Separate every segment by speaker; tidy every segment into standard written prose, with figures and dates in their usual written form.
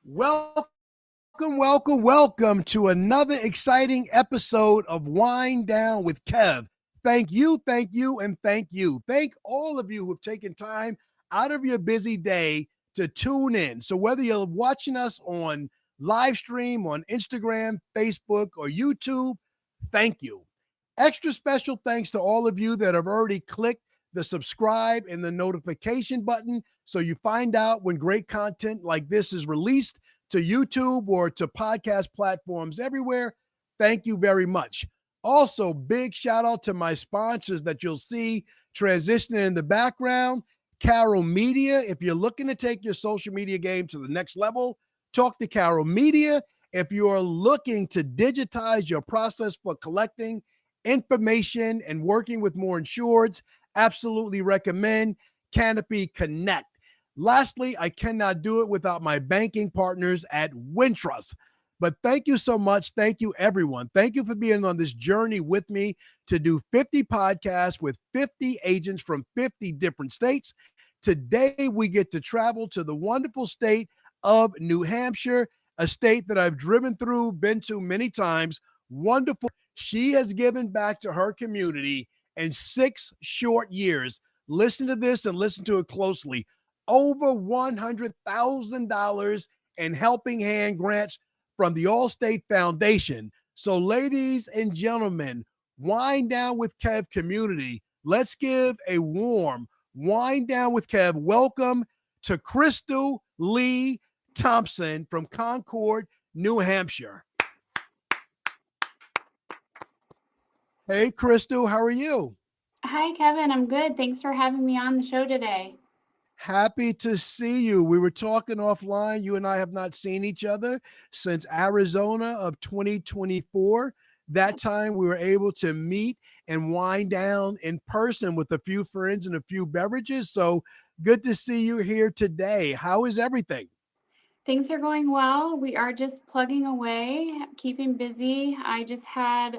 Speaker 1: Welcome, welcome to another exciting episode of Wind Down with Kev. Thank you, and thank you. Thank all of you who have taken time out of your busy day to tune in. So, whether you're watching us on live stream on Instagram, Facebook, or YouTube, thank you. Extra special thanks to all of you that have already clicked the subscribe and the notification button so you find out when great content like this is released to YouTube or to podcast platforms everywhere. Thank you very much. Also, big shout out to my sponsors that you'll see transitioning in the background. Carol Media. If you're looking to take your social media game to the next level, talk to Carol Media. If you are looking to digitize your process for collecting information and working with more insureds, absolutely recommend Canopy Connect. Lastly, I cannot do it without my banking partners at Wintrust. But thank you so much. Thank you, everyone. Thank you for being on this journey with me to do 50 podcasts with 50 agents from 50 different states. Today, we get to travel to the wonderful state of New Hampshire, a state that I've driven through, been to many times. Wonderful. She has given back to her community in 6 short years. Listen to this and listen to it closely. Over $100,000 in helping hand grants from the Allstate Foundation. So, ladies and gentlemen, Wind Down with Kev community, let's give a warm Wind Down with Kev welcome to Crystal Lee Thompson from Concord, New Hampshire. Hey, Crystal, how are you?
Speaker 2: Hi, Kevin. I'm good. Thanks for having me on the show today.
Speaker 1: Happy to see you. We were talking offline. You and I have not seen each other since Arizona of 2024. That time we were able to meet and wind down in person with a few friends and a few beverages. So good to see you here today. How is everything?
Speaker 2: Things are going well. We are just plugging away, keeping busy. I just had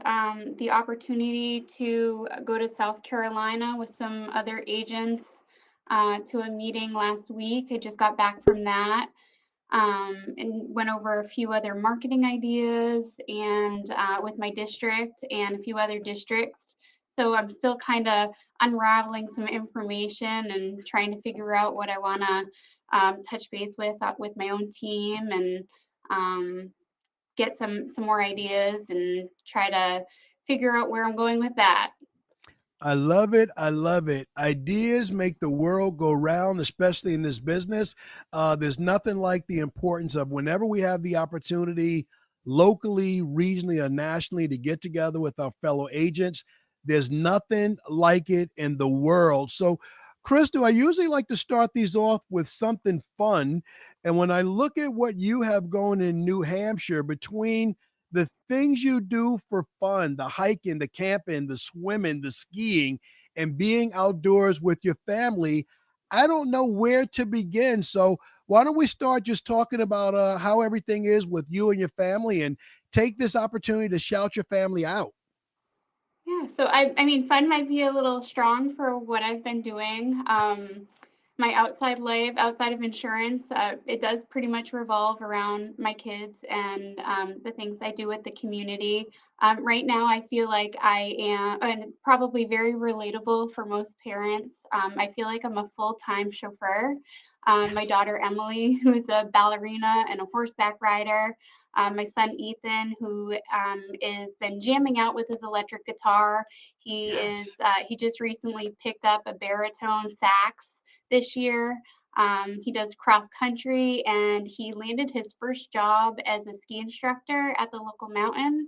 Speaker 2: the opportunity to go to South Carolina with some other agents to a meeting last week. I just got back from that and went over a few other marketing ideas and with my district and a few other districts. So I'm still kind of unraveling some information and trying to figure out what I want to touch base with my own team and get some more ideas and try to figure out where I'm going with that.
Speaker 1: I love it. I love it. Ideas make the world go round, especially in this business. There's nothing like the importance of whenever we have the opportunity locally, regionally, or nationally to get together with our fellow agents. There's nothing like it in the world. So, Crystal, I usually like to start these off with something fun. And when I look at what you have going in New Hampshire, between the things you do for fun, the hiking, the camping, the swimming, the skiing, and being outdoors with your family, I don't know where to begin. So, why don't we start just talking about how everything is with you and your family and take this opportunity to shout your family out?
Speaker 2: Yeah, so I mean, fun might be a little strong for what I've been doing. My outside life, outside of insurance, it does pretty much revolve around my kids and the things I do with the community. Right now, I feel like I am, and probably very relatable for most parents. I feel like I'm a full-time chauffeur. My
Speaker 1: Yes.
Speaker 2: daughter Emily, who's a ballerina and a horseback rider, my son Ethan, who is been jamming out with his electric guitar.
Speaker 1: Yes.
Speaker 2: He just recently picked up a baritone sax this year. He does cross country and he landed his first job as a ski instructor at the local mountain.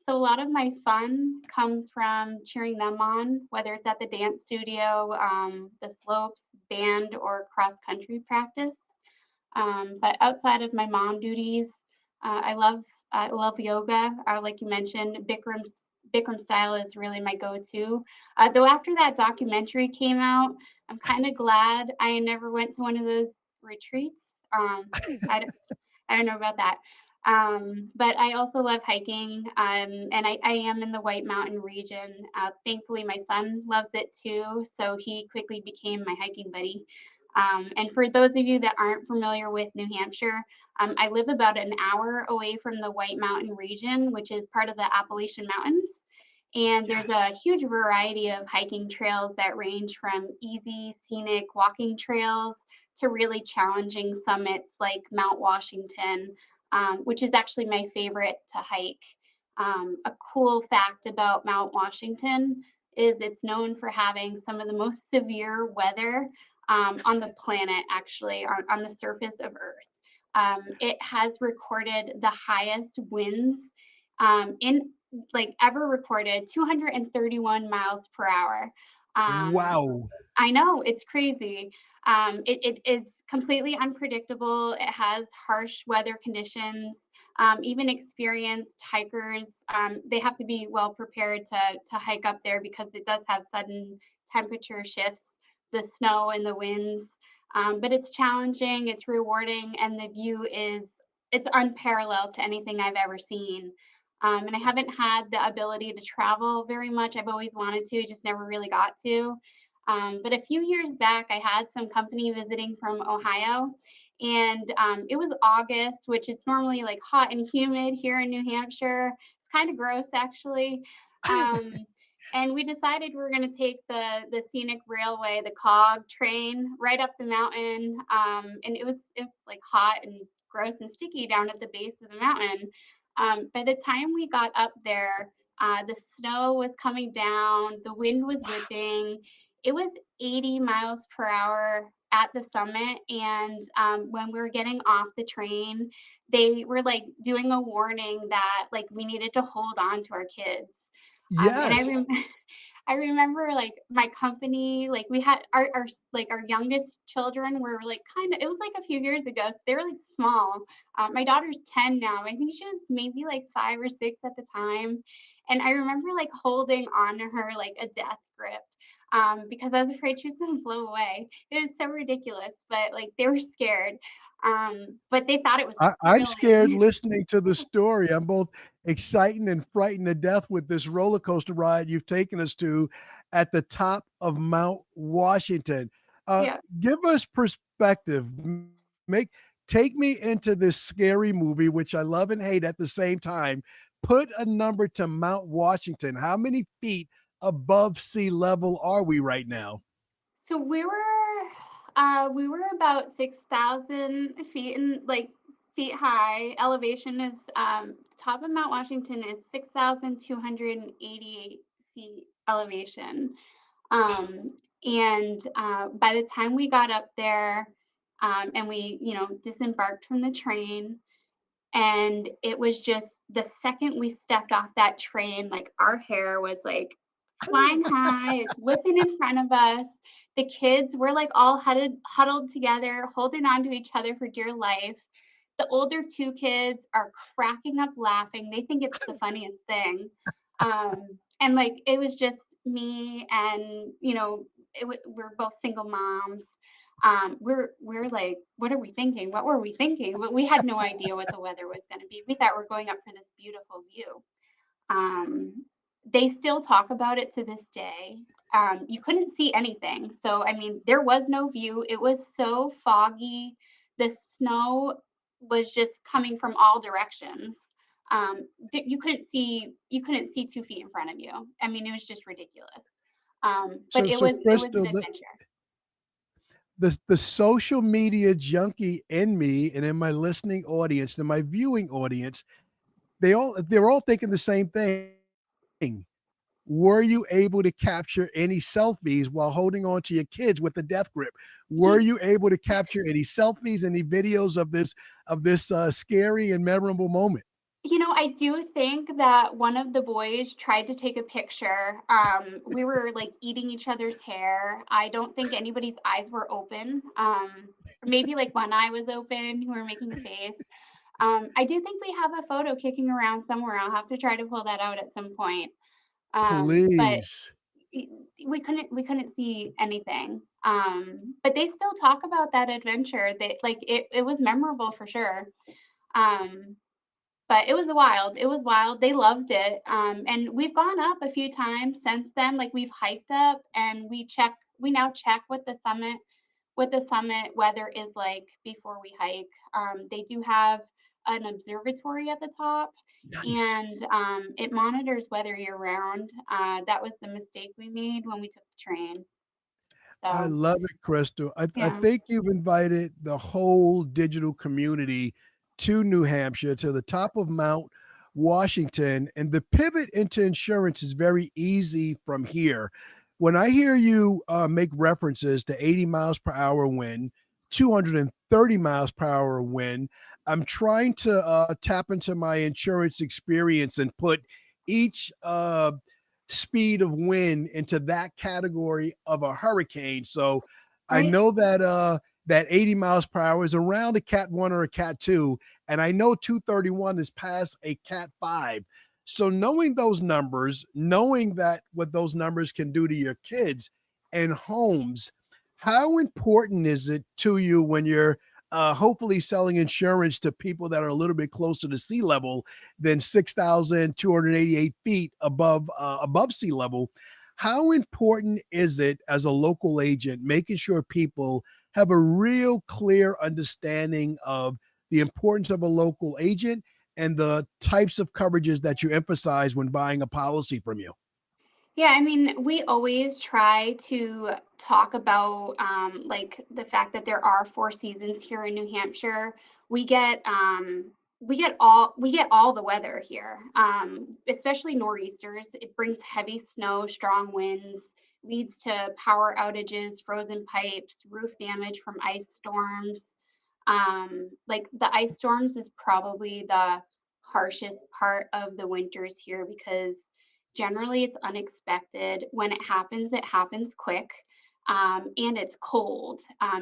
Speaker 2: So a lot of my fun comes from cheering them on, whether it's at the dance studio, the slopes, band, or cross country practice. But outside of my mom duties, I love yoga. Like you mentioned, Bikram style is really my go-to. Though after that documentary came out, I'm kind of glad I never went to one of those retreats. I, I don't know about that. But I also love hiking, and I am in the White Mountain region. Thankfully, my son loves it too, so he quickly became my hiking buddy. And for those of you that aren't familiar with New Hampshire, I live about an hour away from the White Mountain region, which is part of the Appalachian Mountains. And there's a
Speaker 1: Yes.
Speaker 2: huge variety of hiking trails that range from easy, scenic walking trails to really challenging summits like Mount Washington, which is actually my favorite to hike. A cool fact about Mount Washington is it's known for having some of the most severe weather on the planet, actually, on the surface of Earth. It has recorded the highest winds in like ever recorded, 231 miles per hour. Um,
Speaker 1: Wow.
Speaker 2: I know, it's crazy. It is completely unpredictable. It has harsh weather conditions. Even experienced hikers, they have to be well prepared to hike up there because it does have sudden temperature shifts, the snow and the winds. But it's challenging, it's rewarding, and the view is it's unparalleled to anything I've ever seen. And I haven't had the ability to travel very much. I've always wanted to, just never really got to. But a few years back, I had some company visiting from Ohio, and it was August, which is normally like hot and humid here in New Hampshire. It's kind of gross, actually. Um, and we decided we were going to take the scenic railway, the cog train, right up the mountain. And it was like hot and gross and sticky down at the base of the mountain. By the time we got up there, the snow was coming down, the wind was whipping. It was 80 miles per hour at the summit, and when we were getting off the train, they were like doing a warning that like we needed to hold on to our kids. And
Speaker 1: Yes.
Speaker 2: I remember like my company, like we had like our youngest children were like kind of, it was like a few years ago. So they were like small. My daughter's 10 now. I think she was maybe like 5 or 6 at the time. And I remember like holding on to her like a death grip because I was afraid she was going to blow away. It was so ridiculous, but like they were scared. But they thought it was
Speaker 1: I'm scared
Speaker 2: thrilling.
Speaker 1: listening to the story. I'm both excited and frightened to death with this roller coaster ride you've taken us to at the top of Mount Washington. Uh,
Speaker 2: Yeah.
Speaker 1: Give us perspective. Make Take me into this scary movie, which I love and hate at the same time. Put a number to Mount Washington. How many feet above sea level are we right now?
Speaker 2: So we were about 6,000 feet in like feet high. Elevation is top of Mount Washington is 6,288 feet elevation. And by the time we got up there, and we disembarked from the train, and it was just the second we stepped off that train, like our hair was like flying high, it's whipping in front of us. The kids were like all huddled together, holding on to each other for dear life. The older two kids are cracking up laughing. They think it's the funniest thing. And like it was just me and we're both single moms. We're like, what are we thinking? What were we thinking? But we had no idea what the weather was going to be. We thought we're going up for this beautiful view. Um, they still talk about it to this day. You couldn't see anything. So, I mean, there was no view. It was so foggy. The snow was just coming from all directions. You couldn't see 2 feet in front of you. I mean, it was just ridiculous. But
Speaker 1: So,
Speaker 2: it was an
Speaker 1: Crystal,
Speaker 2: adventure.
Speaker 1: the social media junkie in me and in my listening audience and my viewing audience, they're all thinking the same thing. Were you able to capture any selfies while holding on to your kids with the death grip? Were
Speaker 2: You,
Speaker 1: you able to capture any selfies, any videos of this scary and memorable moment?
Speaker 2: I do think that one of the boys tried to take a picture. We were like eating each other's hair. I don't think anybody's eyes were open. Maybe like one eye was open. We were making a face. I do think we have a photo kicking around somewhere. I'll have to try to pull that out at some point. But
Speaker 1: Please.
Speaker 2: y- we couldn't see anything. But they still talk about that adventure. They like it was memorable for sure. Um, but it was wild, they loved it, and we've gone up a few times since then, like, we've hiked up and we now check what the summit what the summit weather is like before we hike. They do have an observatory at the top,
Speaker 1: Nice.
Speaker 2: and it monitors weather year round. That was the mistake we made when we took the train.
Speaker 1: I
Speaker 2: So
Speaker 1: love it, Crystal. I
Speaker 2: yeah,
Speaker 1: think you've invited the whole digital community to New Hampshire, to the top of Mount Washington. And the pivot into insurance is very easy from here. When I hear you make references to 80 miles per hour wind, 230 miles per hour wind, I'm trying to tap into my insurance experience and put each speed of wind into that category of a hurricane. So I
Speaker 2: right.
Speaker 1: know that that 80 miles per hour is around a cat 1 or a cat 2, and I know 231 is past a cat 5. So knowing those numbers, knowing that what those numbers can do to your kids and homes, how important is it to you when you're hopefully selling insurance to people that are a little bit closer to sea level than 6,288 feet above sea level? How important is it as a local agent making sure people have a real clear understanding of the importance of a local agent and the types of coverages that you emphasize when buying a policy from you?
Speaker 2: Yeah, I mean, we always try to talk about like the fact that there are four seasons here in New Hampshire. We get we get all the weather here, especially nor'easters. It brings heavy snow, strong winds, leads to power outages, frozen pipes, roof damage from ice storms. Like the ice storms is probably the harshest part of the winters here because generally it's unexpected. When it happens quick, and it's cold. Uh,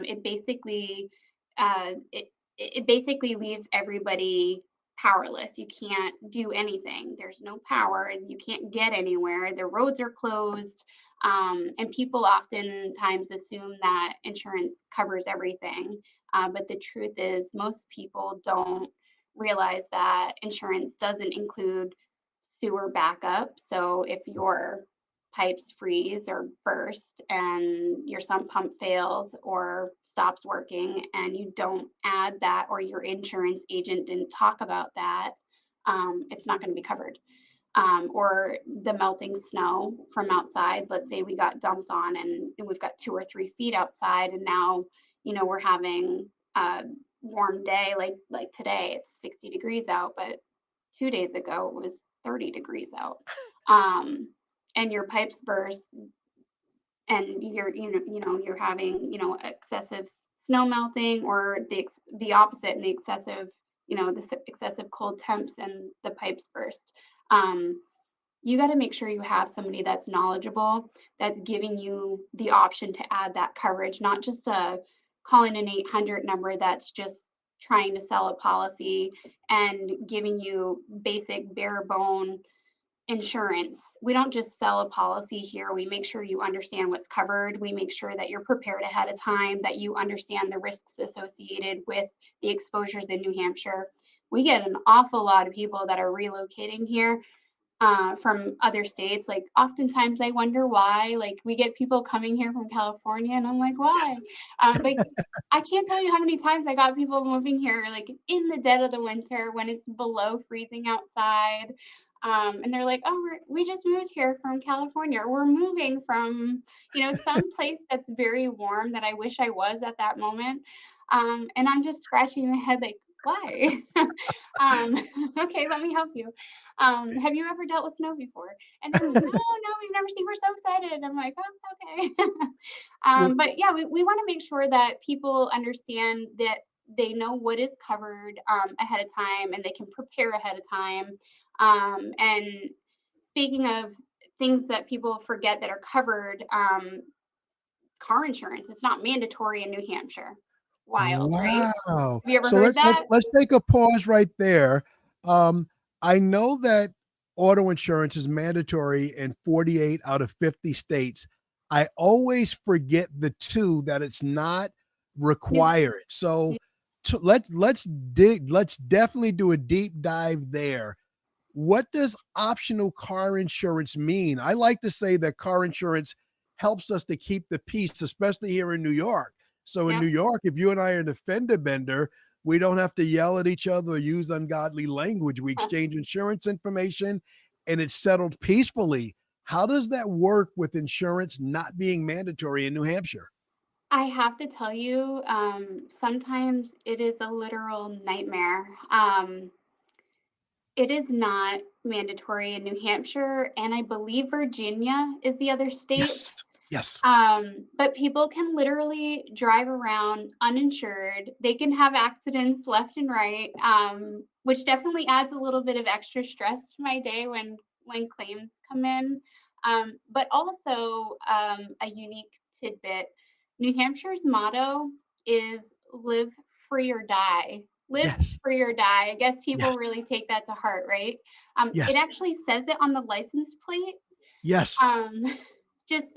Speaker 2: it it basically leaves everybody powerless. You can't do anything. There's no power. You can't get anywhere. The roads are closed. And people oftentimes assume that insurance covers everything. But the truth is, most people don't realize that insurance doesn't include sewer backup. So if your pipes freeze or burst and your sump pump fails or stops working and you don't add that or your insurance agent didn't talk about that, it's not going to be covered. Or the melting snow from outside. Let's say we got dumped on and we've got 2 or 3 feet outside, and now we're having a warm day like today. It's 60 degrees out, but 2 days ago it was 30 degrees out. Um, and your pipes burst and you're having excessive snow melting or the opposite and the excessive the excessive cold temps and the pipes burst. You got to make sure you have somebody that's knowledgeable, that's giving you the option to add that coverage, not just calling an 800 number that's just trying to sell a policy and giving you basic bare bone insurance. We don't just sell a policy here. We make sure you understand what's covered. We make sure that you're prepared ahead of time, that you understand the risks associated with the exposures in New Hampshire. We get an awful lot of people that are relocating here from other states. Like oftentimes I wonder why, like we get people coming here from California and I'm like, why? Like I can't tell you how many times I got people moving here like in the dead of the winter when it's below freezing outside. And they're like, oh, we just moved here from California, or we're moving from, some place that's very warm that I wish I was at that moment. And I'm just scratching my head like, why? um, okay, let me help you. Have you ever dealt with snow before? And they're like, no, we've never seen. We're so excited. I'm like, oh, okay.
Speaker 1: Well,
Speaker 2: But yeah, we want to make sure that people understand that they know what is covered ahead of time and they can prepare ahead of time. And speaking of things that people forget that are covered, car insurance, it's not mandatory in New Hampshire. Wild, right?
Speaker 1: wow.
Speaker 2: Have you ever
Speaker 1: So
Speaker 2: heard that?
Speaker 1: let's take a pause right there. Um, I know that auto insurance is mandatory in 48 out of 50 states. I always forget the two that it's not
Speaker 2: Yep.
Speaker 1: required. So let's definitely do a deep dive there. What does optional car insurance mean? I like to say that car insurance helps us to keep the peace, especially here in New York. So in
Speaker 2: Yep.
Speaker 1: New York, if you and I are an offender bender, we don't have to yell at each other or use ungodly language. We exchange insurance information and it's settled peacefully. How does that work with insurance not being mandatory in New Hampshire?
Speaker 2: I have to tell you, sometimes it is a literal nightmare. It is not mandatory in New Hampshire, and I believe Virginia is the other state.
Speaker 1: Yes. Yes.
Speaker 2: But people can literally drive around uninsured. They can have accidents left and right, which definitely adds a little bit of extra stress to my day when claims come in. But also a unique tidbit. New Hampshire's motto is "Live free or die." Live
Speaker 1: Yes.
Speaker 2: free or die. I guess people
Speaker 1: Yes.
Speaker 2: really take that to heart, right? It
Speaker 1: Yes.
Speaker 2: actually says it on the license plate.
Speaker 1: Yes.
Speaker 2: Um,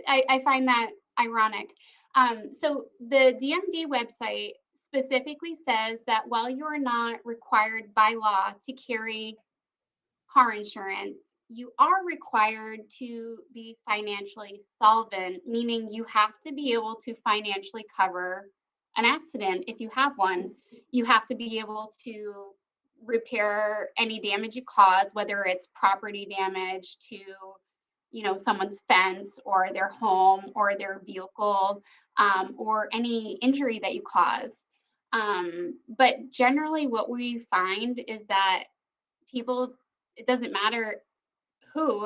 Speaker 2: I find that ironic. So the DMV website specifically says that while you are not required by law to carry car insurance, you are required to be financially solvent, meaning you have to be able to financially cover an accident if you have one. You have to be able to repair any damage you cause, whether it's property damage to, someone's fence or their home or their vehicle, or any injury that you cause. But generally, what we find is that people, it doesn't matter who,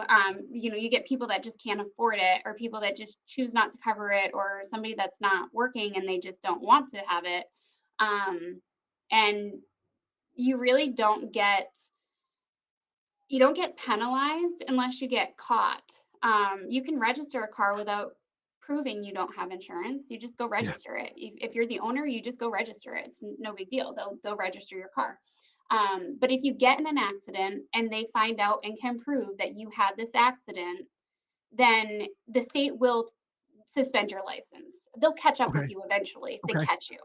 Speaker 2: you get people that just can't afford it, or people that just choose not to cover it, or somebody that's not working and they just don't want to have it. Um, and you really don't get penalized unless you get caught. You can register a car without proving you don't have insurance. You just go
Speaker 1: Yeah.
Speaker 2: register it. If you're the owner, you just go register it. It's no big deal. They'll register your car. But if you get in an accident and they find out and can prove that you had this accident, then the state will suspend your license. They'll catch up with
Speaker 1: Okay.
Speaker 2: you eventually if they
Speaker 1: Okay.
Speaker 2: catch you.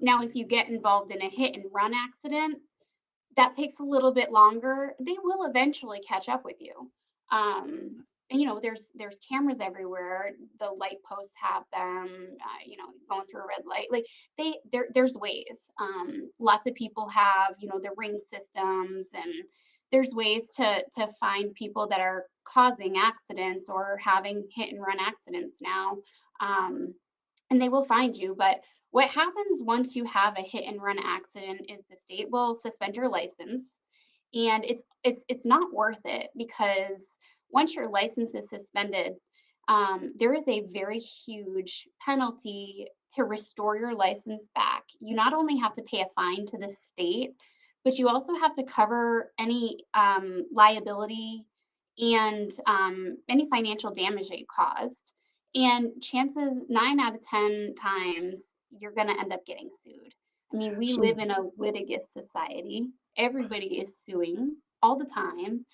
Speaker 2: Now, if you get involved in a hit and run accident, that takes a little bit longer. They will eventually catch up with you. And there's cameras everywhere. The light posts have them. Going through a red light. Like there's ways. Lots of people have the ring systems, and there's ways to find people that are causing accidents or having hit and run accidents now. Um, and they will find you. But what happens once you have a hit and run accident is the state will suspend your license, and it's not worth it because once your license is suspended, there is a very huge penalty to restore your license back. You not only have to pay a fine to the state, but you also have to cover any liability and any financial damage that you caused. And chances 9 out of 10 times you're going to end up getting sued. I mean, we
Speaker 1: So
Speaker 2: live in a litigious society. Everybody is suing all the time.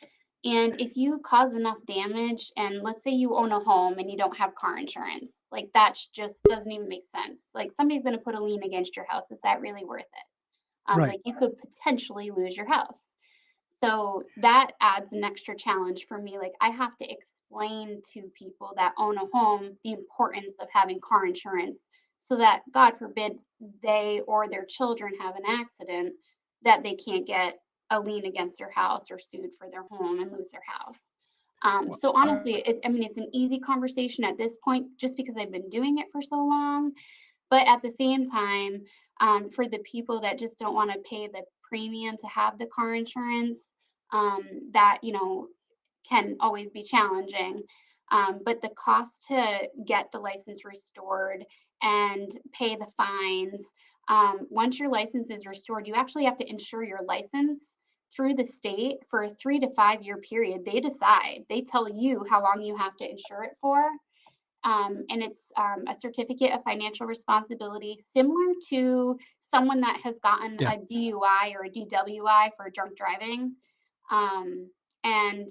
Speaker 2: And if you cause enough damage, and let's say you own a home and you don't have car insurance, like that just doesn't even make sense. Like somebody's going to put a lien against your house. Is that really worth it?
Speaker 1: right.
Speaker 2: Like you could potentially lose your house. So that adds an extra challenge for me. Like I have to explain to people that own a home the importance of having car insurance so that God forbid they or their children have an accident, that they can't get a lien against their house or sued for their home and lose their house.
Speaker 1: Well,
Speaker 2: So honestly, it's an easy conversation at this point just because I've been doing it for so long. But at the same time, for the people that just don't want to pay the premium to have the car insurance, that can always be challenging. But the cost to get the license restored and pay the fines, once your license is restored, you actually have to insure your license through the state for a 3 to 5 year period. They decide, they tell you how long you have to insure it for. And it's a certificate of financial responsibility, similar to someone that has gotten
Speaker 1: yeah.
Speaker 2: a DUI or a DWI for drunk driving. Um, and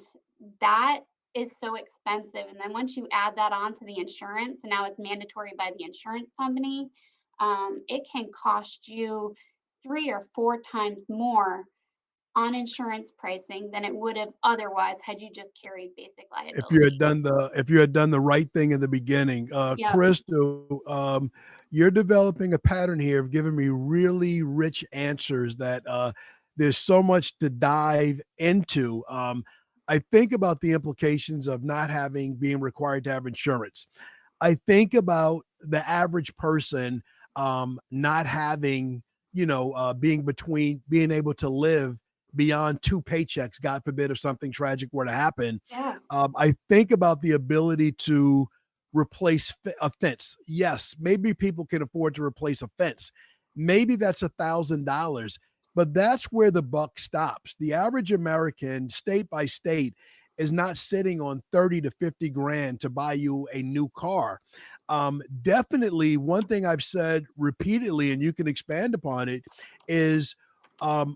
Speaker 2: that is so expensive. And then once you add that on to the insurance, and now it's mandatory by the insurance company, it can cost you 3 or 4 times more on insurance pricing than it would have otherwise had you just carried basic liability.
Speaker 1: If you had done the right thing in the beginning.
Speaker 2: Yep.
Speaker 1: Crystal, you're developing a pattern here of giving me really rich answers that there's so much to dive into. I think about the implications of not having being required to have insurance. I think about the average person not having, being between being able to live beyond two paychecks, God forbid, if something tragic were to happen.
Speaker 2: Yeah.
Speaker 1: I think about the ability to replace a fence. Yes, maybe people can afford to replace a fence. Maybe that's $1,000, but that's where the buck stops. The average American, state by state, is not sitting on 30 to 50 grand to buy you a new car. Definitely, one thing I've said repeatedly, and you can expand upon it, is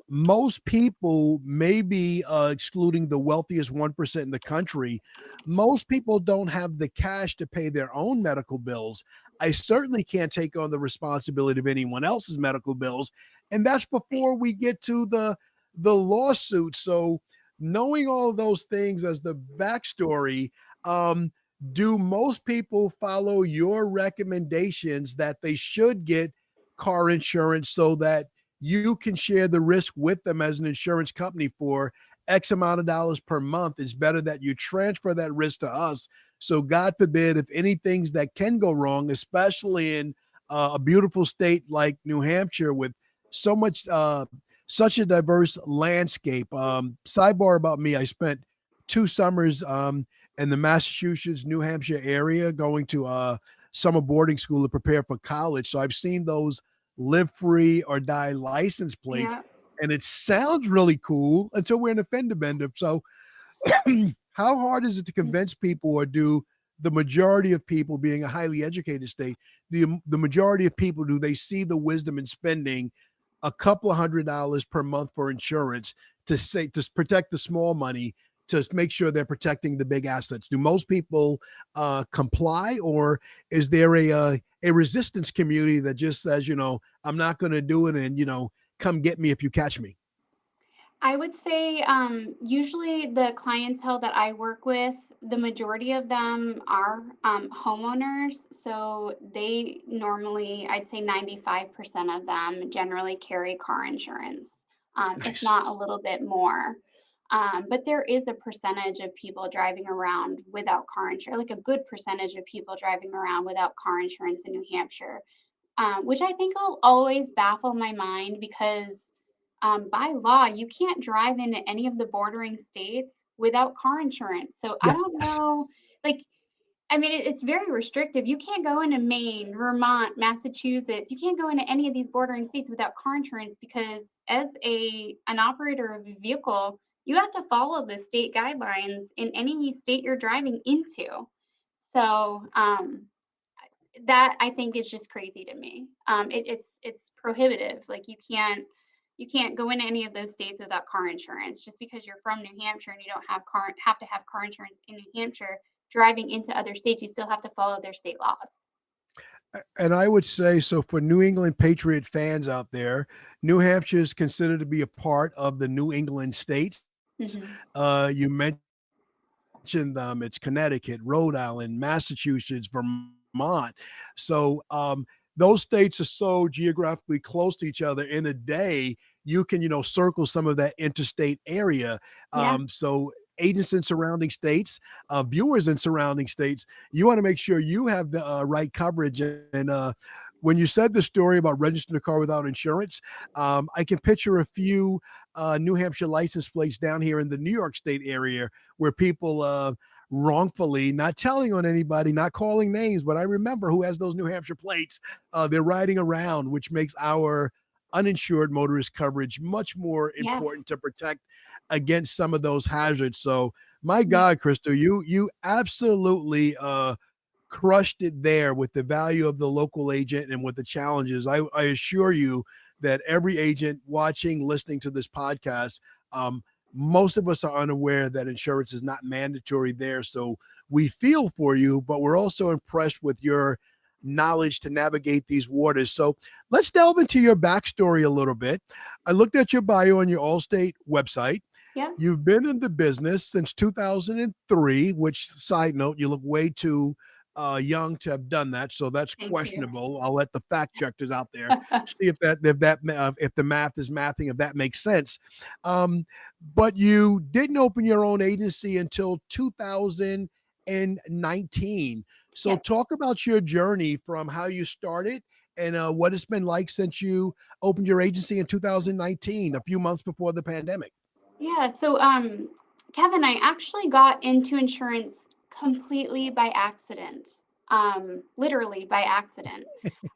Speaker 1: most people, maybe excluding the wealthiest 1% in the country, most people don't have the cash to pay their own medical bills. I certainly can't take on the responsibility of anyone else's medical bills. And that's before we get to the lawsuit. So knowing all of those things as the backstory, um, do most people follow your recommendations that they should get car insurance so that you can share the risk with them as an insurance company for X amount of dollars per month? It's better that you transfer that risk to us. So, God forbid, if anything's that can go wrong, especially in a beautiful state like New Hampshire with so much, such a diverse landscape. Sidebar about me: I spent 2 summers in the Massachusetts, New Hampshire area, going to summer boarding school to prepare for college. So I've seen those live free or die license plates.
Speaker 2: Yeah.
Speaker 1: And it sounds really cool until we're in a fender bender. So, how hard is it to convince people, or do the majority of people, being a highly educated state, the majority of people, do they see the wisdom in spending a couple of $100 per month for insurance to protect the small money, to make sure they're protecting the big assets? Do most people comply, or is there a resistance community that just says, I'm not going to do it, and come get me if you catch me?
Speaker 2: I would say usually the clientele that I work with, the majority of them are homeowners. So they normally, I'd say 95% of them generally carry car insurance, if
Speaker 1: Nice.
Speaker 2: not a little bit more. But there is a percentage of people driving around without car insurance, like a good percentage of people driving around without car insurance in New Hampshire, which I think will always baffle my mind because by law, you can't drive into any of the bordering states without car insurance. So I don't
Speaker 1: Yes.
Speaker 2: know, like, I mean, it's very restrictive. You can't go into Maine, Vermont, Massachusetts. You can't go into any of these bordering states without car insurance because as an operator of a vehicle, you have to follow the state guidelines in any state you're driving into. So that I think is just crazy to me. It's prohibitive. Like you can't go into any of those states without car insurance. Just because you're from New Hampshire and you don't have to have car insurance in New Hampshire, driving into other states, you still have to follow their state laws.
Speaker 1: And I would say, so for New England Patriot fans out there, New Hampshire is considered to be a part of the New England states.
Speaker 2: Hmm.
Speaker 1: You mentioned them. It's Connecticut, Rhode Island, Massachusetts, Vermont. So those states are so geographically close to each other. In a day, you can, circle some of that interstate area.
Speaker 2: Yeah.
Speaker 1: So agents in surrounding states, viewers in surrounding states, you want to make sure you have the right coverage. And when you said the story about registering a car without insurance, I can picture a few New Hampshire license plates down here in the New York State area where people wrongfully, not telling on anybody, not calling names, but I remember who has those New Hampshire plates. They're riding around, which makes our uninsured motorist coverage much more
Speaker 2: Yes.
Speaker 1: important to protect against some of those hazards. So, my
Speaker 2: Yeah.
Speaker 1: God, Crystal, you absolutely crushed it there with the value of the local agent and with the challenges. I assure you that every agent watching, listening to this podcast, most of us are unaware that insurance is not mandatory there. So we feel for you, but we're also impressed with your knowledge to navigate these waters. So let's delve into your backstory a little bit. I looked at your bio on your Allstate website.
Speaker 2: Yep.
Speaker 1: You've been in the business since 2003, which, side note, you look way too young to have done that, so that's
Speaker 2: Thank you.
Speaker 1: questionable. I'll let the fact checkers out there see if the math is mathing, if that makes sense. Um, but you didn't open your own agency until 2019. So
Speaker 2: Yes.
Speaker 1: talk about your journey from how you started and what it's been like since you opened your agency in 2019, a few months before the pandemic.
Speaker 2: Yeah. So, Kevin, I actually got into insurance completely by accident. Literally by accident.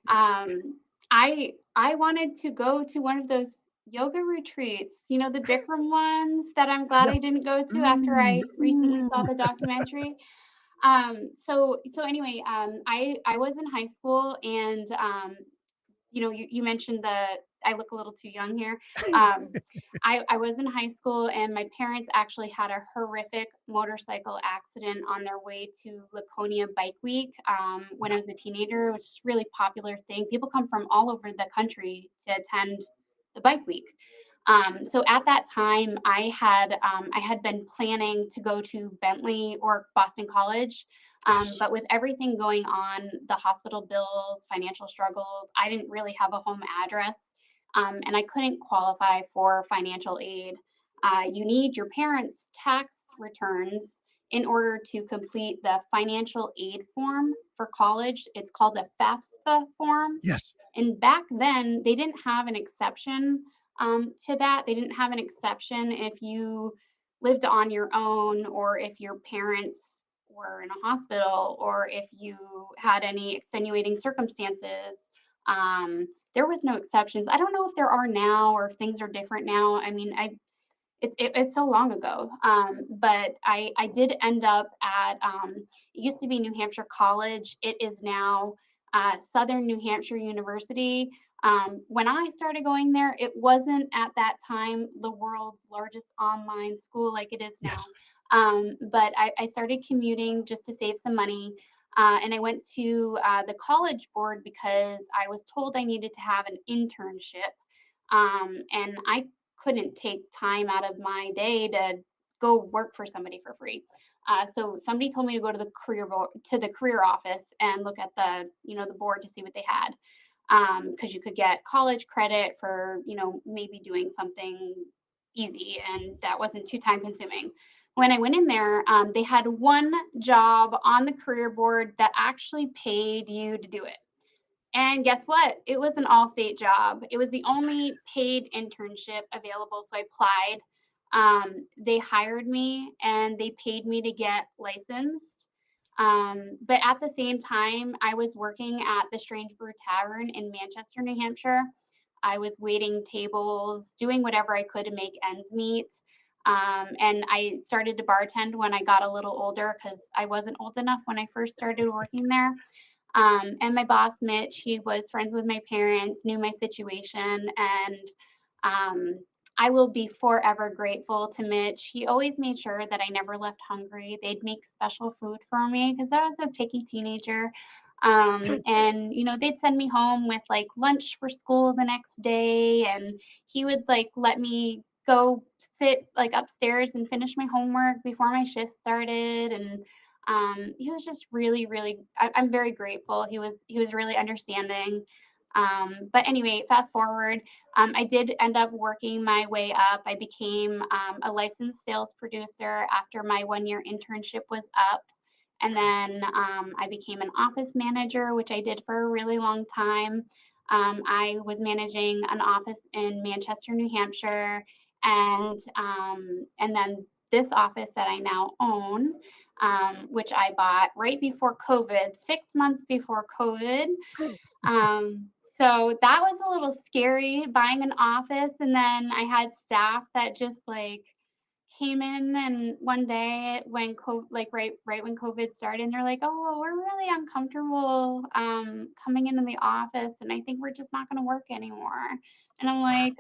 Speaker 2: Um, I wanted to go to one of those yoga retreats, the Bikram ones that I'm glad I
Speaker 1: Yes.
Speaker 2: didn't go to after
Speaker 1: Mm,
Speaker 2: I recently saw
Speaker 1: ooh.
Speaker 2: the documentary. So anyway, I was in high school, and you mentioned I look a little too young here. Um, I was in high school, and my parents actually had a horrific motorcycle accident on their way to Laconia Bike Week when I was a teenager, which is a really popular thing. People come from all over the country to attend the Bike Week. So at that time, I had been planning to go to Bentley or Boston College,
Speaker 1: Yes.
Speaker 2: but with everything going on, the hospital bills, financial struggles, I didn't really have a home address, and I couldn't qualify for financial aid. You need your parents' tax returns in order to complete the financial aid form for college. It's called a FAFSA form.
Speaker 1: Yes.
Speaker 2: And back then, they didn't have an exception to that. They didn't have an exception if you lived on your own, or if your parents were in a hospital, or if you had any extenuating circumstances. There was no exceptions. I don't know if there are now or if things are different now. I mean, it's so long ago. But I did end up at it used to be New Hampshire College. It is now Southern New Hampshire University. When I started going there, it wasn't at that time the world's largest online school like it is now.
Speaker 1: Yes.
Speaker 2: But I started commuting just to save some money. And I went to the college board because I was told I needed to have an internship. And I couldn't take time out of my day to go work for somebody for free. So somebody told me to go to the career board, to the career office, and look at the board to see what they had, because you could get college credit for maybe doing something easy, and that wasn't too time consuming. When I went in there, they had one job on the career board that actually paid you to do it. And guess what? It was an all-state job. It was the
Speaker 1: Nice.
Speaker 2: only paid internship available, so I applied. They hired me and they paid me to get licensed. But at the same time, I was working at the Strange Brew Tavern in Manchester, New Hampshire. I was waiting tables, doing whatever I could to make ends meet. And I started to bartend when I got a little older because I wasn't old enough when I first started working there. And my boss, Mitch, he was friends with my parents, knew my situation, and um, I will be forever grateful to Mitch. He always made sure that I never left hungry. They'd make special food for me because I was a picky teenager. And they'd send me home with like lunch for school the next day, and he would like let me go sit like upstairs and finish my homework before my shift started. And he was just really, really. I'm very grateful. He was really understanding. But anyway, fast forward, I did end up working my way up. I became a licensed sales producer after my 1 year internship was up. And then I became an office manager, which I did for a really long time. I was managing an office in Manchester, New Hampshire, and then this office that I now own, which I bought right before COVID, 6 months before COVID. So that was a little scary buying an office. And then I had staff that just like came in and one day when COVID, like right when COVID started, and they're like, "Oh, well, we're really uncomfortable coming into the office, and I think we're just not going to work anymore." And I'm like,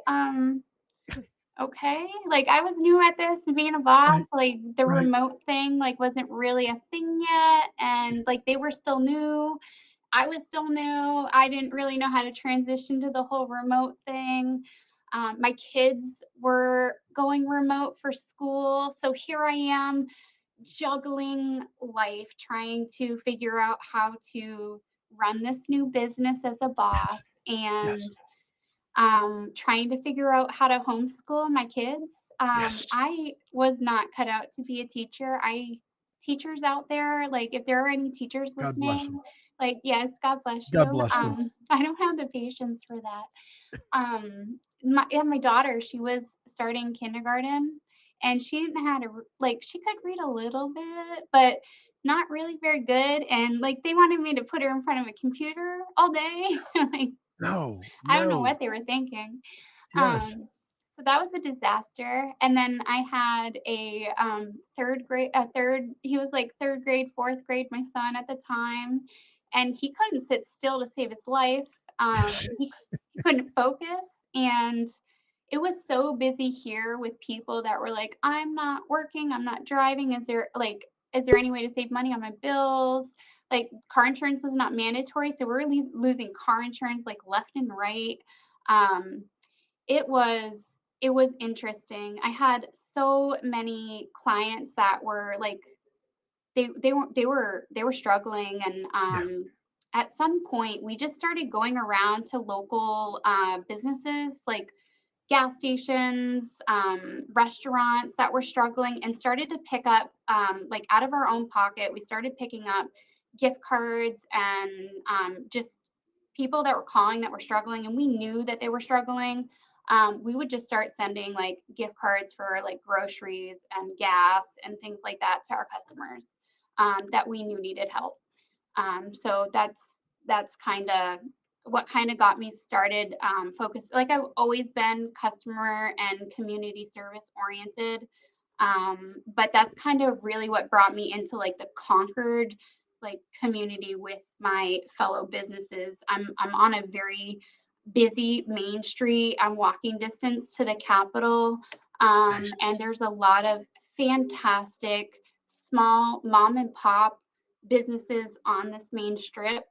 Speaker 2: okay. Like I was new at this, being a boss,
Speaker 1: Right.
Speaker 2: like the
Speaker 1: Right.
Speaker 2: remote thing like wasn't really a thing yet, and like they were still new. I was still new. I didn't really know how to transition to the whole remote thing. My kids were going remote for school. So here I am juggling life, trying to figure out how to run this new business as a boss
Speaker 1: Yes.
Speaker 2: and
Speaker 1: Yes.
Speaker 2: trying to figure out how to homeschool my kids.
Speaker 1: Yes.
Speaker 2: I was not cut out to be a teacher. Teachers out there, like if there are any teachers
Speaker 1: God bless
Speaker 2: listening,
Speaker 1: them.
Speaker 2: like yes, God bless
Speaker 1: God
Speaker 2: you.
Speaker 1: bless them.
Speaker 2: I don't have the patience for that. My daughter, she was starting kindergarten, and she didn't know how to like she could read a little bit, but not really very good. And like they wanted me to put her in front of a computer all day. Like
Speaker 1: No,
Speaker 2: I don't know
Speaker 1: no.
Speaker 2: what they were thinking.
Speaker 1: Yes.
Speaker 2: So that was a disaster. And then I had a he was like third grade, fourth grade, my son at the time, and he couldn't sit still to save his life.
Speaker 1: Yes.
Speaker 2: He couldn't focus. And it was so busy here with people that were like, I'm not working, I'm not driving. Is there any way to save money on my bills? Like car insurance was not mandatory, so we're losing car insurance like left and right. Um, it was it was interesting. I had so many clients that were like they were struggling, and
Speaker 1: Yeah.
Speaker 2: at some point we just started going around to local businesses like gas stations, restaurants that were struggling, and started to pick up, like out of our own pocket, we started picking up gift cards and just people that were calling that were struggling, and we knew that they were struggling. We would just start sending like gift cards for like groceries and gas and things like that to our customers that we knew needed help. So that's kind of what kind of got me started focused. Like I've always been customer and community service oriented, but that's kind of really what brought me into like the Concord like community with my fellow businesses. I'm on a very busy main street. I'm walking distance to the Capitol,
Speaker 1: Nice.
Speaker 2: and there's a lot of fantastic small mom and pop businesses on this main strip,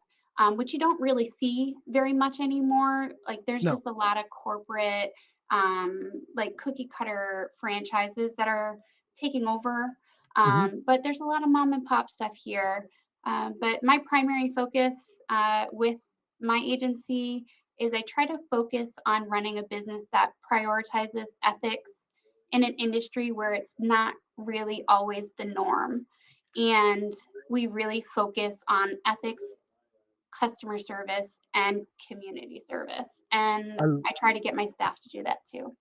Speaker 2: which you don't really see very much anymore. Like there's
Speaker 1: No.
Speaker 2: just a lot of corporate, like cookie cutter franchises that are taking over.
Speaker 1: Mhm.
Speaker 2: But there's a lot of mom and pop stuff here. But my primary focus with my agency is I try to focus on running a business that prioritizes ethics in an industry where it's not really always the norm. And we really focus on ethics, customer service, and community service. And
Speaker 1: I
Speaker 2: I try to get my staff to do that too.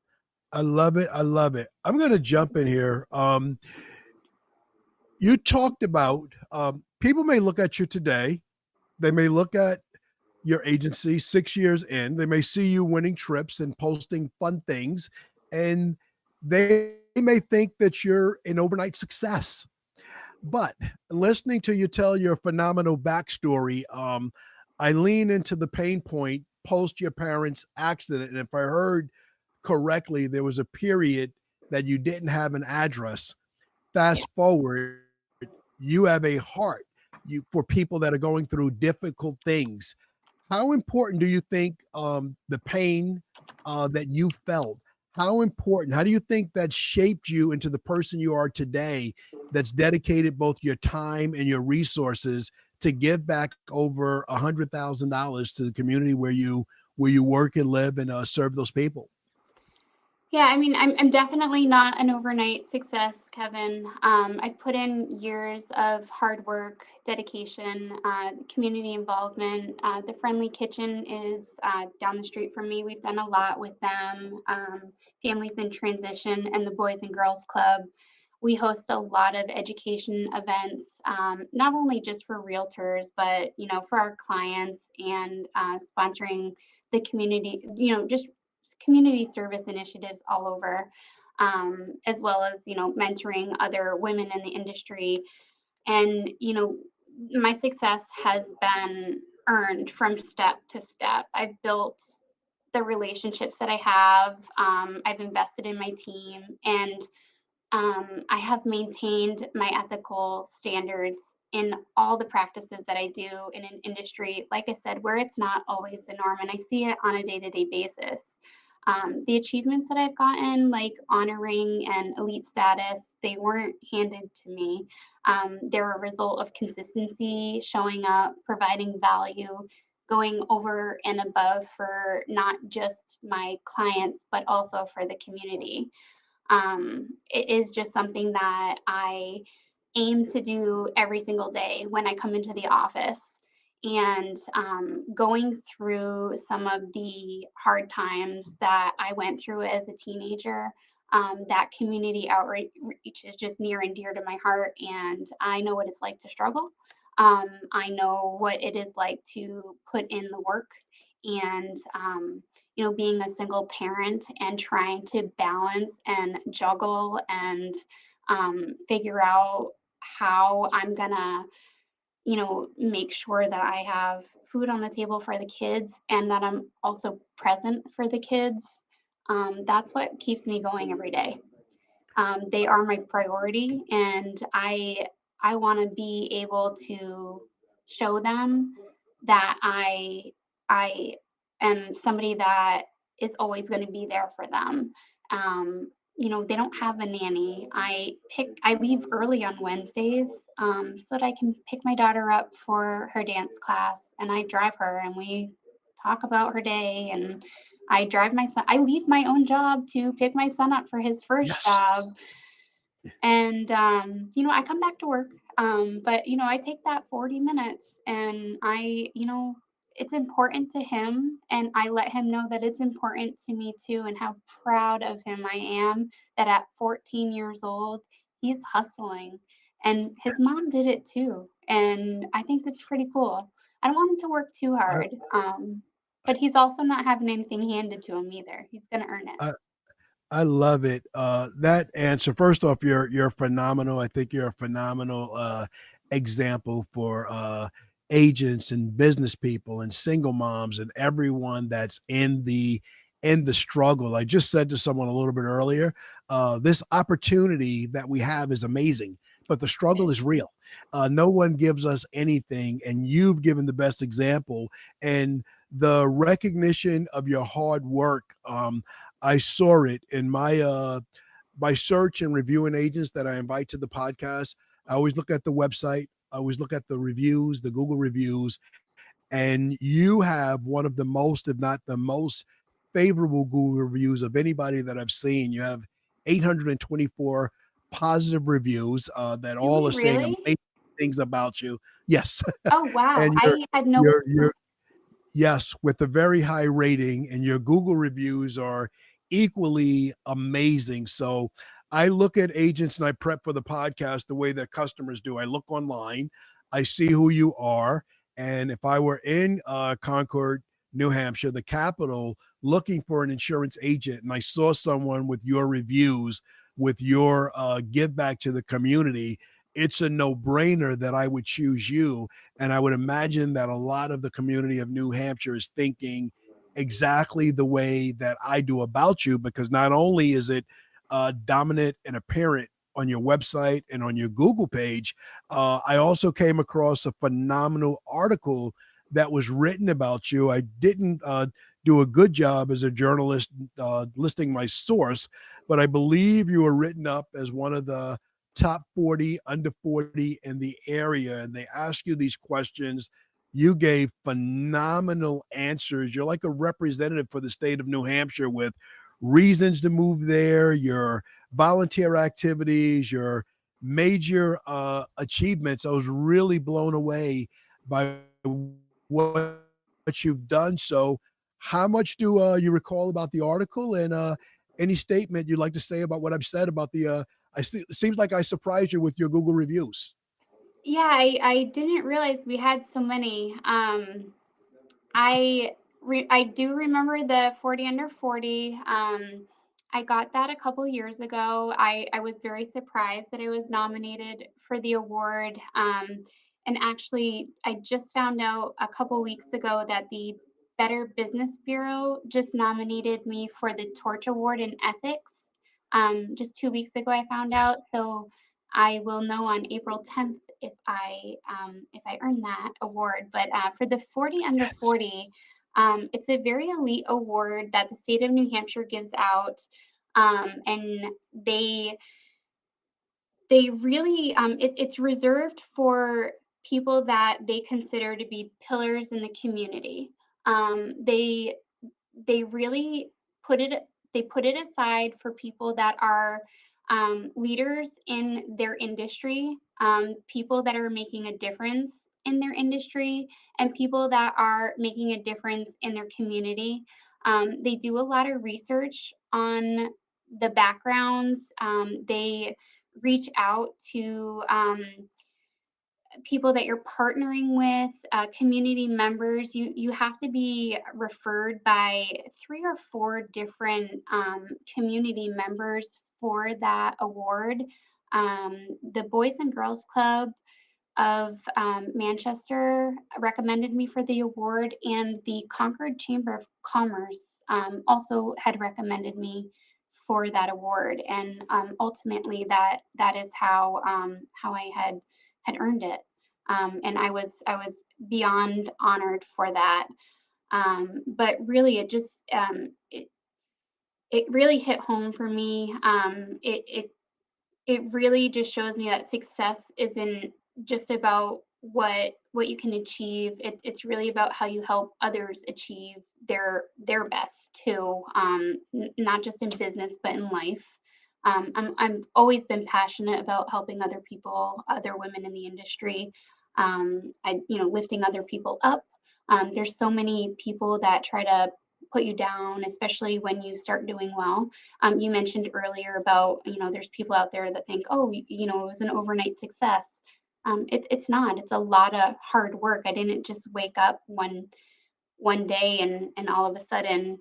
Speaker 1: I love it. I love it. I'm gonna jump in here. You talked about people may look at you today. They may look at your agency 6 years in. They may see you winning trips and posting fun things, and they may think that you're an overnight success. But listening to you tell your phenomenal backstory, I lean into the pain point post your parents' accident. And if I heard correctly, there was a period that you didn't have an address.
Speaker 2: Yeah.
Speaker 1: Fast forward, you have a heart for people that are going through difficult things. How important do you think the pain that you felt? How important? How do you think that shaped you into the person you are today? That's dedicated both your time and your resources to give back over $100,000 to the community where you work and live and serve those people.
Speaker 2: Yeah, I mean, I'm definitely not an overnight success, Kevin. I've put in years of hard work, dedication, community involvement. The Friendly Kitchen is down the street from me. We've done a lot with them. Families in Transition and the Boys and Girls Club. We host a lot of education events, not only just for realtors, but for our clients, and sponsoring the community. Just community service initiatives all over, as well as mentoring other women in the industry. And my success has been earned from step to step. I've built the relationships that I have. I've invested in my team, and I have maintained my ethical standards in all the practices that I do in an industry, like I said, where it's not always the norm, and I see it on a day-to-day basis. The achievements that I've gotten, like honoring and elite status, they weren't handed to me. They're a result of consistency, showing up, providing value, going over and above for not just my clients, but also for the community. It is just something that I aim to do every single day when I come into the office. And going through some of the hard times that I went through as a teenager, that community outreach is just near and dear to my heart. And I know what it's like to struggle. I know what it is like to put in the work. And being a single parent and trying to balance and juggle and figure out how I'm gonna, make sure that I have food on the table for the kids and that I'm also present for the kids. That's what keeps me going every day. They are my priority, and I want to be able to show them that I am somebody that is always going to be there for them. They don't have a nanny. I leave early on Wednesdays, so that I can pick my daughter up for her dance class, and I drive her, and we talk about her day, and I leave my own job to pick my son up for his first
Speaker 1: Yes.
Speaker 2: job. And, I come back to work, but, I take that 40 minutes and it's important to him. And I let him know that it's important to me too, and how proud of him I am that at 14 years old, he's hustling. And his
Speaker 1: Yes.
Speaker 2: mom did it too. And I think that's pretty cool. I don't want him to work too
Speaker 1: I,
Speaker 2: hard, but he's also not having anything handed to him either. He's going to earn it.
Speaker 1: I, I love it. That answer. First off, you're phenomenal. I think you're a phenomenal example for agents and business people and single moms and everyone that's in the struggle. I just said to someone a little bit earlier, this opportunity that we have is amazing, but the struggle is real. No one gives us anything, and you've given the best example. And the recognition of your hard work. I saw it in my search and reviewing agents that I invite to the podcast. I always look at the website. I always look at the reviews, the Google reviews, and you have one of the most, if not the most, favorable Google reviews of anybody that I've seen. You have 824 positive reviews that
Speaker 2: Do
Speaker 1: all
Speaker 2: we
Speaker 1: are saying
Speaker 2: really?
Speaker 1: amazing things about you. Yes,
Speaker 2: Oh, wow.
Speaker 1: and
Speaker 2: I had no clue.
Speaker 1: you're yes, with a very high rating, and your Google reviews are equally amazing. So I look at agents and I prep for the podcast the way that customers do. I look online, I see who you are. And if I were in Concord, New Hampshire, the capital, looking for an insurance agent, and I saw someone with your reviews, with your give back to the community, it's a no brainer that I would choose you. And I would imagine that a lot of the community of New Hampshire is thinking exactly the way that I do about you, because not only is it dominant and apparent on your website and on your Google page, I also came across a phenomenal article that was written about you. I didn't do a good job as a journalist listing my source, but I believe you were written up as one of the top 40 under 40 in the area, and they ask you these questions. You gave phenomenal answers. You're like a representative for the state of New Hampshire with reasons to move there, your volunteer activities, your major achievements. I was really blown away by what you've done. So how much do you recall about the article, and any statement you'd like to say about what I've said about the I see, it seems like I surprised you with your Google reviews.
Speaker 2: Yeah, I didn't realize we had so many. I do remember the 40 under 40. I got that a couple years ago. I was very surprised that I was nominated for the award. And actually, I just found out a couple weeks ago that the Better Business Bureau just nominated me for the Torch Award in Ethics. Just 2 weeks ago, I found
Speaker 1: Yes.
Speaker 2: out. So I will know on April 10th if I earn that award. But for the 40 under
Speaker 1: Yes.
Speaker 2: 40, it's a very elite award that the state of New Hampshire gives out, and they really it's reserved for people that they consider to be pillars in the community. They really put it they put it aside for people that are leaders in their industry, people that are making a difference in their industry, and people that are making a difference in their community. They do a lot of research on the backgrounds. They reach out to people that you're partnering with, community members. You have to be referred by 3 or 4 different community members for that award. The Boys and Girls Club of Manchester recommended me for the award, and the Concord Chamber of Commerce also had recommended me for that award. And ultimately, that is how I had earned it, and I was beyond honored for that. But really, it really hit home for me. It really just shows me that success isn't just about what you can achieve. It's really about how you help others achieve their best too, not just in business but in life. I'm always been passionate about helping other people, other women in the industry. Lifting other people up. There's so many people that try to put you down, especially when you start doing well. You mentioned earlier about, there's people out there that think, oh, it was an overnight success. It's not. It's a lot of hard work. I didn't just wake up one day and all of a sudden,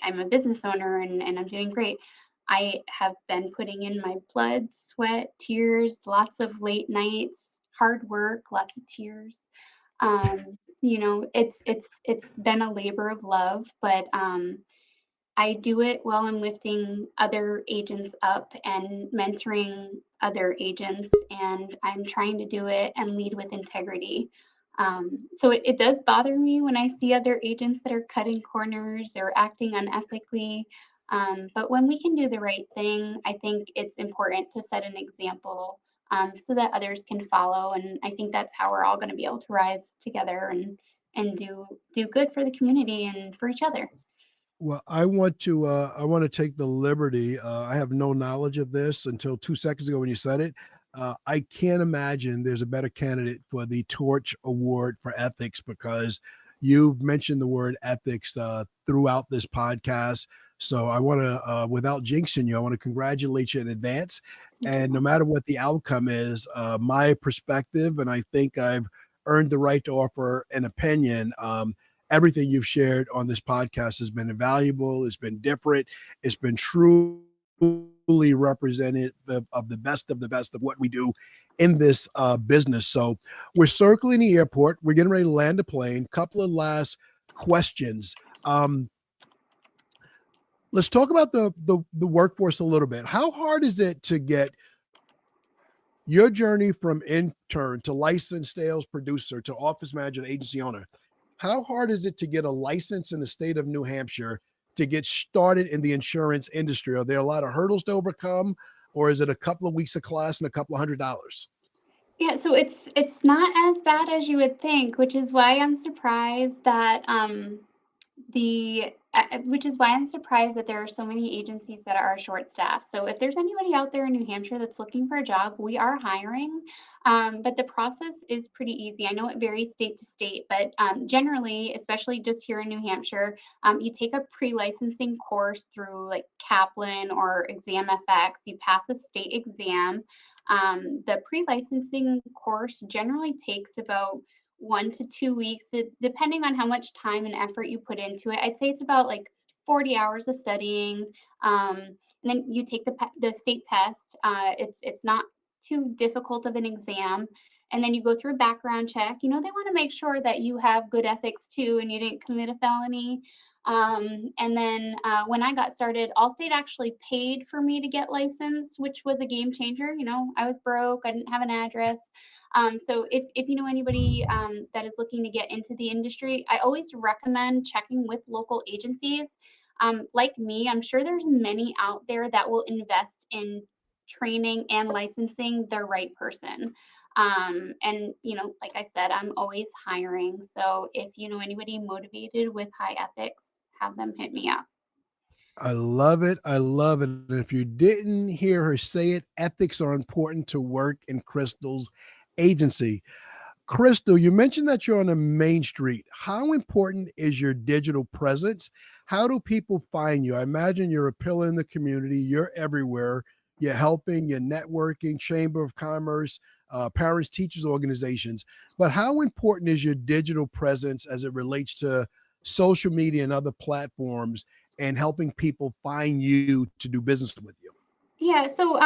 Speaker 2: I'm a business owner and I'm doing great. I have been putting in my blood, sweat, tears, lots of late nights, hard work, lots of tears. It's been a labor of love, but I do it while I'm lifting other agents up and mentoring other agents, and I'm trying to do it and lead with integrity. So it does bother me when I see other agents that are cutting corners or acting unethically. But when we can do the right thing, I think it's important to set an example, so that others can follow. And I think that's how we're all going to be able to rise together and do good for the community and for each other.
Speaker 1: Well, I want to take the liberty. I have no knowledge of this until 2 seconds ago when you said it. I can't imagine there's a better candidate for the Torch Award for Ethics, because you've mentioned the word ethics throughout this podcast. So I want to, without jinxing you, I want to congratulate you in advance. And no matter what the outcome is, my perspective, and I think I've earned the right to offer an opinion. Everything you've shared on this podcast has been invaluable. It's been different. It's been truly representative of the best of what we do in this business. So we're circling the airport. We're getting ready to land a plane. Couple of last questions. Let's talk about the workforce a little bit. How hard is it to get your journey from intern to licensed sales producer to office manager to agency owner? How hard is it to get a license in the state of New Hampshire to get started in the insurance industry? Are there a lot of hurdles to overcome, or is it a couple of weeks of class and a couple of $100?
Speaker 2: Yeah, so it's not as bad as you would think, which is why I'm surprised that which is why I'm surprised that there are so many agencies that are short-staffed. So if there's anybody out there in New Hampshire that's looking for a job, we are hiring. But the process is pretty easy. I know it varies state to state, but generally, especially just here in New Hampshire, you take a pre-licensing course through like Kaplan or Exam FX. You pass a state exam. The pre-licensing course generally takes about 1 to 2 weeks, depending on how much time and effort you put into it. I'd say it's about like 40 hours of studying. And then you take the state test. It's not too difficult of an exam. And then you go through a background check. They want to make sure that you have good ethics too and you didn't commit a felony. And then when I got started, Allstate actually paid for me to get licensed, which was a game changer. You know, I was broke, I didn't have an address. So if you know anybody that is looking to get into the industry, I always recommend checking with local agencies. Like me, I'm sure there's many out there that will invest in training and licensing the right person. And you know, like I said, I'm always hiring. So if you know anybody motivated with high ethics, have them hit me up.
Speaker 1: I love it. I love it. And if you didn't hear her say it, ethics are important to work in Crystal's agency. Crystal, you mentioned that you're on a main street. How important is your digital presence? How do people find you? I imagine you're a pillar in the community. You're everywhere. You're helping, you're networking, Chamber of Commerce, parents, teachers, organizations. But how important is your digital presence as it relates to social media and other platforms and helping people find you to do business with you?
Speaker 2: Yeah, so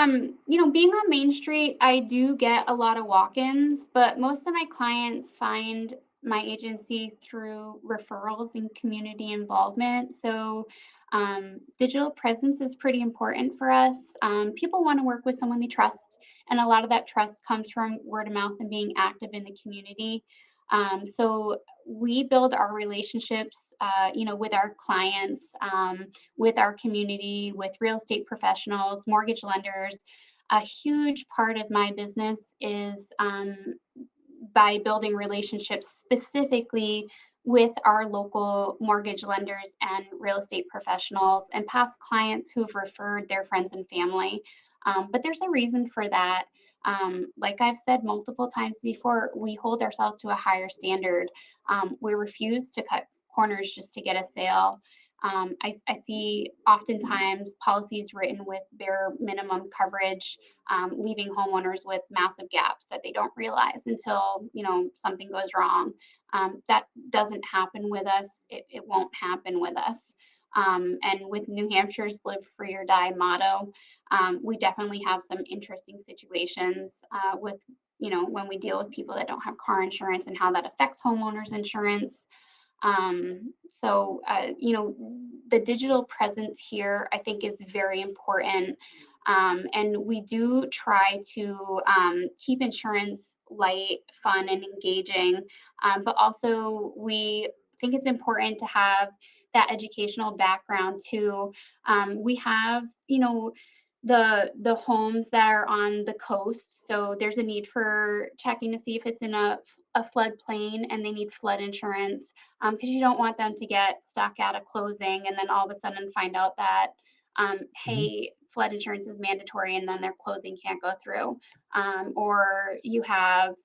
Speaker 2: you know, being on Main Street, I do get a lot of walk-ins, but most of my clients find my agency through referrals and community involvement. So digital presence is pretty important for us. People want to work with someone they trust, and a lot of that trust comes from word of mouth and being active in the community. So we build our relationships, you know, with our clients. With our community, with real estate professionals, mortgage lenders. A huge part of my business is by building relationships specifically with our local mortgage lenders and real estate professionals and past clients who've referred their friends and family. But there's a reason for that. Like I've said multiple times before, we hold ourselves to a higher standard. We refuse to cut corners just to get a sale. I see oftentimes policies written with bare minimum coverage, leaving homeowners with massive gaps that they don't realize until you know something goes wrong. That doesn't happen with us. It won't happen with us. And with New Hampshire's "Live Free or Die" motto, we definitely have some interesting situations with you know when we deal with people that don't have car insurance and how that affects homeowners insurance. You know, the digital presence here, I think, is very important. And we do try to keep insurance light, fun, and engaging. But also, we think it's important to have that educational background too. We have, you know, the homes that are on the coast, so there's a need for checking to see if it's in a floodplain and they need flood insurance because you don't want them to get stuck at a closing and then all of a sudden find out that,
Speaker 1: Mhm.
Speaker 2: hey, flood insurance is mandatory and then their closing can't go through. Or you have,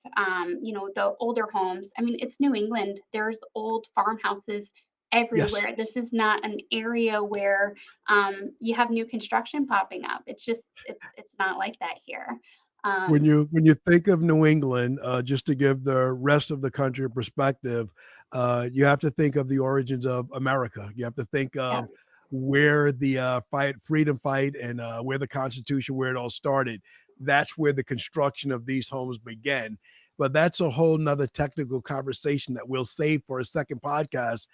Speaker 2: you know, the older homes. I mean, it's New England. There's old farmhouses
Speaker 1: Yes.
Speaker 2: everywhere. This is not an area where you have new construction popping up. It's just, it's not like that here. Um,
Speaker 1: When you think of New England, just to give the rest of the country a perspective, you have to think of the origins of America. You have to think
Speaker 2: yeah.
Speaker 1: of where the freedom fight, and where the Constitution, where it all started. That's where the construction of these homes began. But that's a whole nother technical conversation that we'll save for a second podcast.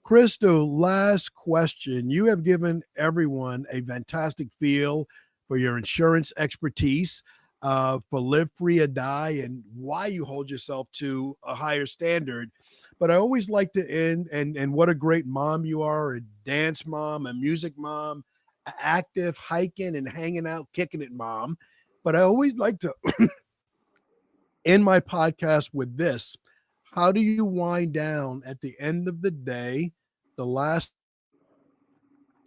Speaker 1: Crystal, last question. You have given everyone a fantastic feel for your insurance expertise, for Live Free or Die, and why you hold yourself to a higher standard. But I always like to end, and what a great mom you are, a dance mom, a music mom, active, hiking and hanging out, kicking it mom. But I always like to end my podcast with this. How do you wind down at the end of the day? The last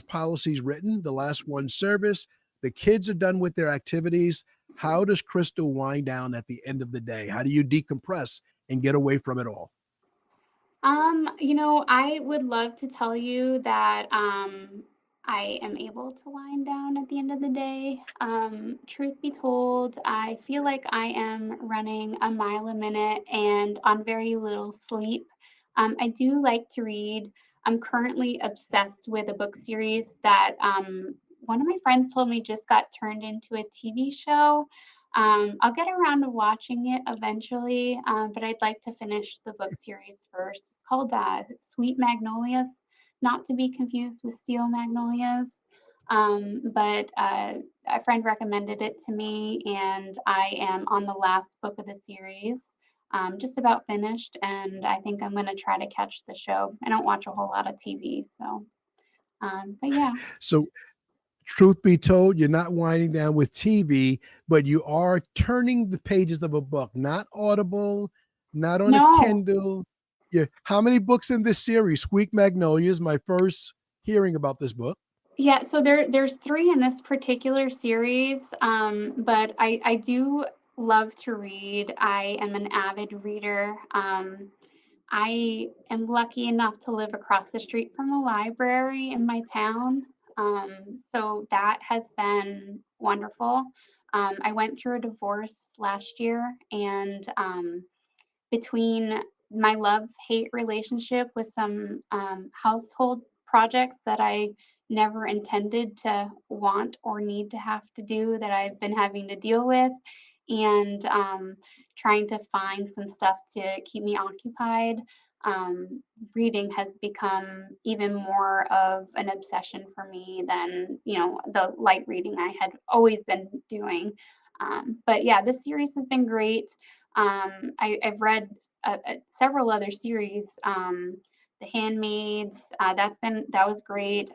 Speaker 1: policies written, the last one service, the kids are done with their activities. How does Crystal wind down at the end of the day? How do you decompress and get away from it all?
Speaker 2: You know, I would love to tell you that I am able to wind down at the end of the day. Truth be told, I feel like I am running a mile a minute and on very little sleep. I do like to read. I'm currently obsessed with a book series that one of my friends told me just got turned into a TV show. I'll get around to watching it eventually, but I'd like to finish the book series first. It's called Sweet Magnolias. not to be confused with steel magnolias. But a friend recommended it to me, and I am on the last book of the series, just about finished, and I think I'm going to try to catch the show. I don't watch a whole lot of TV, so, but yeah.
Speaker 1: So, truth be told, you're not winding down with TV, but you are turning the pages of a book, not Audible, not on a
Speaker 2: No,
Speaker 1: Kindle. Yeah. How many books in this series? Squeak Magnolia is my first hearing about this book.
Speaker 2: yeah, so there's three in this particular series, but I do love to read. I am an avid reader. I am lucky enough to live across the street from a library in my town. So that has been wonderful. I went through a divorce last year, and between my love hate relationship with some household projects that I never intended to want or need to have to do that I've been having to deal with, and trying to find some stuff to keep me occupied. Reading has become even more of an obsession for me than, the light reading I had always been doing. But yeah, this series has been great. I've read several other series. The Handmaids, that was great.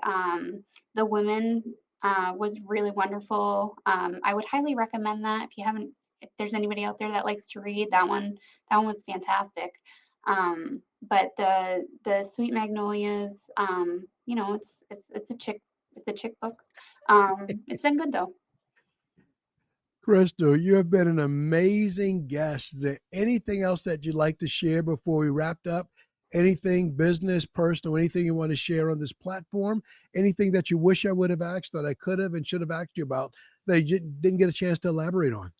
Speaker 2: The Women was really wonderful. I would highly recommend that if you haven't. If there's anybody out there that likes to read, that one was fantastic. But the Sweet Magnolias, it's a chick book. It's been good though.
Speaker 1: Crystal, you have been an amazing guest. Is there anything else that you'd like to share before we wrapped up? Anything business, personal, anything you want to share on this platform? Anything that you wish I would have asked that I could have and should have asked you about that you didn't get a chance to elaborate on?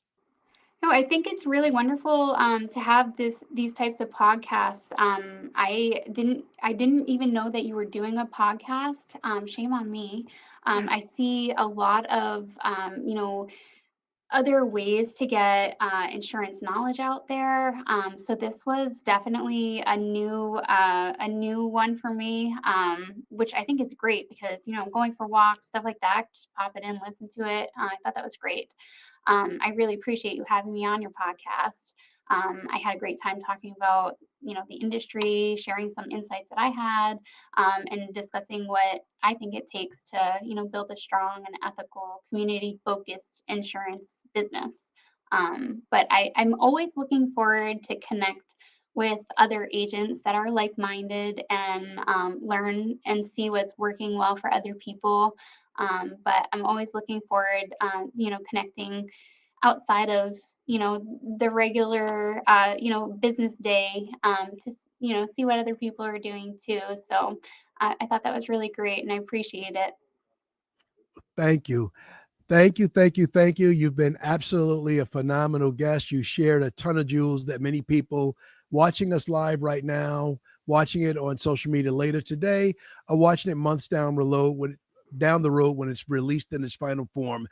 Speaker 2: No, I think it's really wonderful to have these types of podcasts. I didn't even know that you were doing a podcast. Shame on me. I see a lot of other ways to get insurance knowledge out there. So this was definitely a new one for me, which I think is great because going for walks, stuff like that, just pop it in, listen to it. I thought that was great. I really appreciate you having me on your podcast. I had a great time talking about the industry, sharing some insights that I had, and discussing what I think it takes to build a strong and ethical, community focused insurance business. But I'm always looking forward to connect with other agents that are like-minded and learn and see what's working well for other people. But I'm always looking forward, connecting outside of the regular business day, to see what other people are doing too. So I thought that was really great, and I appreciate it.
Speaker 1: Thank you. Thank you, thank you, thank you. You've been absolutely a phenomenal guest. You shared a ton of jewels that many people watching us live right now, watching it on social media later today, or watching it months down the road when it's released in its final form.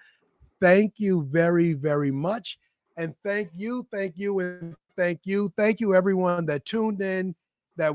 Speaker 1: Thank you very, very much. And thank you, and thank you, everyone that tuned in, that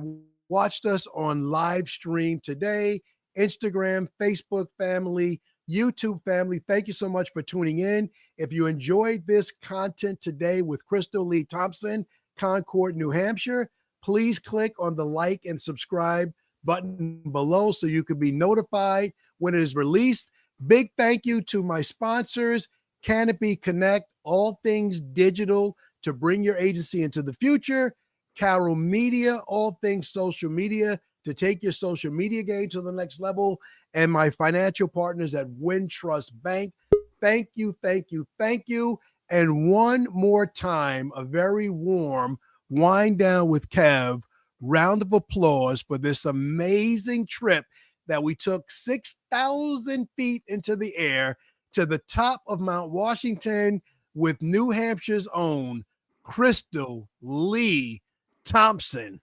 Speaker 1: watched us on live stream today, Instagram, Facebook family, YouTube family. Thank you so much for tuning in. If you enjoyed this content today with Crystal Lee Thompson, Concord, New Hampshire, please click on the like and subscribe button below so you can be notified when it is released. Big thank you to my sponsors, Canopy Connect, all things digital to bring your agency into the future, Carol Media, all things social media to take your social media game to the next level, and my financial partners at Wintrust Bank. Thank you, thank you, thank you. And one more time, a very warm wind down with Kev. Round of applause for this amazing trip that we took 6,000 feet into the air to the top of Mount Washington with New Hampshire's own Crystal Lee Thompson.